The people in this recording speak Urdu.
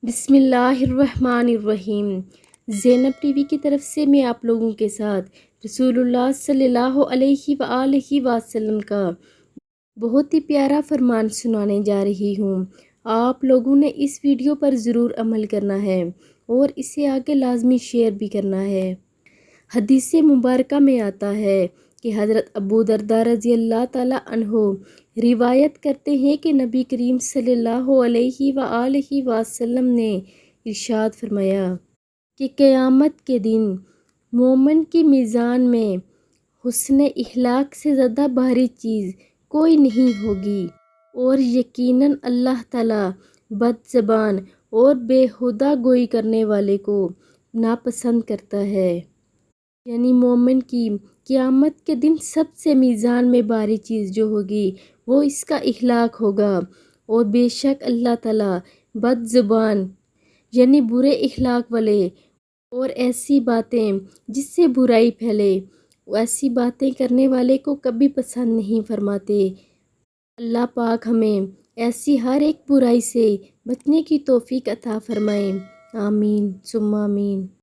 بسم اللہ الرحمن الرحیم۔ زینب ٹی وی کی طرف سے میں آپ لوگوں کے ساتھ رسول اللہ صلی اللہ علیہ وآلہ وسلم کا بہت ہی پیارا فرمان سنانے جا رہی ہوں۔ آپ لوگوں نے اس ویڈیو پر ضرور عمل کرنا ہے اور اسے آگے لازمی شیئر بھی کرنا ہے۔ حدیث مبارکہ میں آتا ہے کہ حضرت ابو درداء رضی اللہ تعالیٰ عنہ روایت کرتے ہیں کہ نبی کریم صلی اللہ علیہ وآلہ وسلم نے ارشاد فرمایا کہ قیامت کے دن مومن کی میزان میں حسن اخلاق سے زیادہ بھاری چیز کوئی نہیں ہوگی، اور یقیناً اللہ تعالیٰ بد زبان اور بیہودہ گوئی کرنے والے کو ناپسند کرتا ہے۔ یعنی مومن کی قیامت کے دن سب سے میزان میں بھاری چیز جو ہوگی وہ اس کا اخلاق ہوگا، اور بے شک اللہ تعالیٰ بد زبان یعنی برے اخلاق والے اور ایسی باتیں جس سے برائی پھیلے، ایسی باتیں کرنے والے کو کبھی پسند نہیں فرماتے۔ اللہ پاک ہمیں ایسی ہر ایک برائی سے بچنے کی توفیق عطا فرمائے، آمین ثم آمین۔